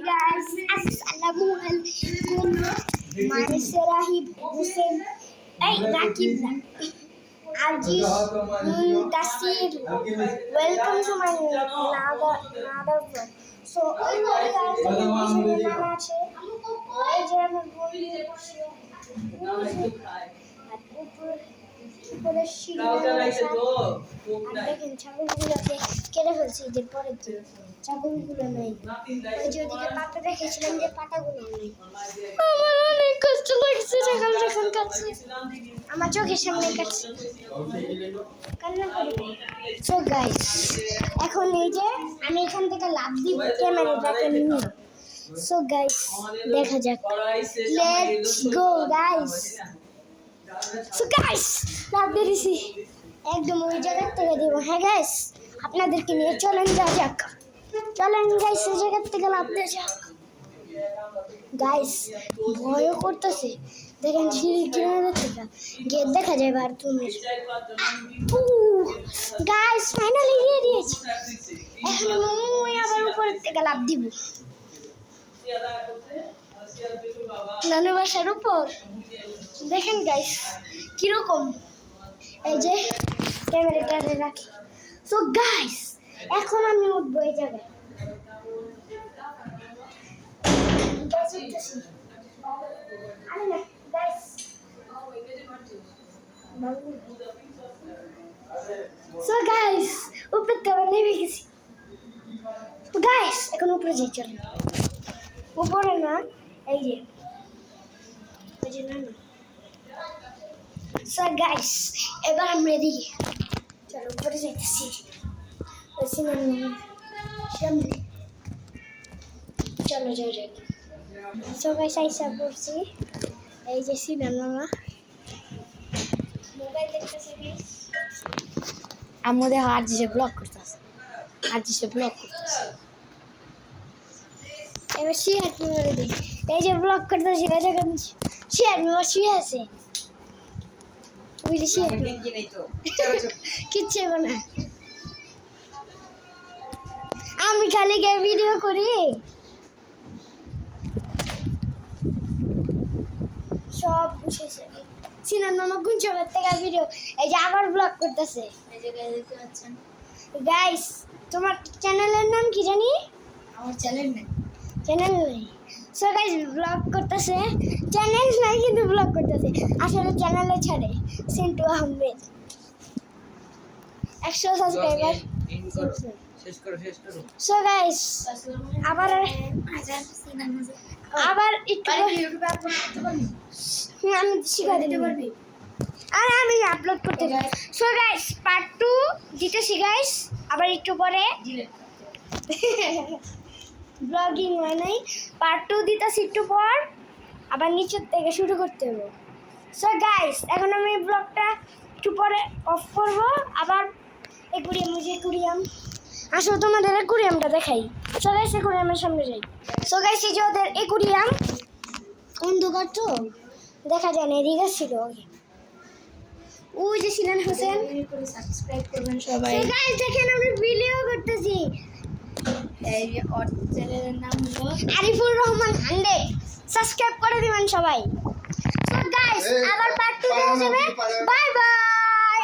guys, assalamualaikum. Manisha Rahib Hussein. Hey, Rakib. Ajiz Tasir. Welcome to my another vlog. So, দেখেন ছাগলগুলোকে কেটে ফেলছি ঈদের পরের দিন ছাগলগুলো নেই ওই যে ওদিকে পাতা দেখেছিলাম যে পাতাগুলো নেই আমার অনেক কষ্ট লাগছে ছাগল যখন কাটছে আমার চোখের সামনে কাটছে কান্না করি সো গাইস এখন এই যে আমি এখান থেকে লাফ দিব ক্যামেরাটাকে নিয়ে সো গাইস দেখা যাক let's go guys so guys লাফ দিয়েছি একদম ওই জায়গা থেকে দিব হ্যাঁ গাইস আপনাদেরকে নিয়ে চলেন যাওয়া যাক চলেন গাইস ওই জায়গা থেকে লাফ দিয়ে যাক গাইস ভয়ও করতেছে দেখেন সিঁড়ি কিনারে থেকে গেট দেখা যায় বাথরুমের গাইস ফাইনালি গিয়ে দিয়েছি এখন আমি আবার উপরের থেকে লাফ দিব নানু বাসার উপর দেখেন গাইস কিরকম এই যে ক্যামেরাটা রাখি সো গাইস এখন আমি উঠবো এই জায়গায় আরে না গাইস সো গাইস উপরে তো নেমে গেছি গাইস এখন উপরে যাই চলেন উপরে না এই যে না সো গাইস এবার আমরা এদিকে চলো উপরে যাইতেছি সামনে চলো যাই সো গাইস আইসা পড়ছি এই যে সিনান মামা মোবাইল দেখতেছে গাইস আমাদের হাত যে ব্লক করতেছে এবার শেয়ার করে দিই এই যে ব্লক করতেছি দেখেন শেয়ার মেমা শুয়ে আছে বুঝলি শেয়ার কিচ্ছু না আমি খালি গিয়ে ভিডিও করি সব বুঝেছে সিনান মামা গুঞ্জবের থেকে ভিডিও এই যে আবার ব্লগ করতেছে এই যে দেখতে পাচ্ছেন গাইস তোমার চ্যানেলের নাম কি জানি আমার চ্যানেল নেই সো গাইস ব্লগ করতেছে চ্যানেল নাই কিন্তু ব্লগ করতেছে আসলে চ্যানেলে ছাড়ে সিন্টু আহমেদ 100 সাবস্ক্রাইবার শেষ করো সো গাইস আবার একটু আমি শিখা দিতে পারবি আর আমি আপলোড করতে পারি সো গাইস পার্ট 2 দিতেছি গাইস আবার একটু পরে ব্লগিং হয় নাই পার্ট 2 দিতেছি একটু পর আবার নিচের থেকে শুরু করতে হবে সো গাইস এখন আমি ব্লগটা একটু পরে অফ করব আবার একুরিয়াম আসো তোমাদের একুরিয়ামটা দেখাই সো গাইস একুরিয়ামের সামনে যাই সো গাইস এই যে ওদের একুরিয়াম অন্ধকার তো দেখা যায় না এদিকে ছিল ওই যে সিনান হোসেন সাবস্ক্রাইব করবেন সবাই সো গাইস দেখেন আমি ভিডিও করতেছি এই ওর চ্যানেলের নাম হলো আরিফুর রহমান 100 সাবস্ক্রাইব করে দিবেন সবাই সো গাইস আবার পার্ট 2 দেওয়া যাবে বাই বাই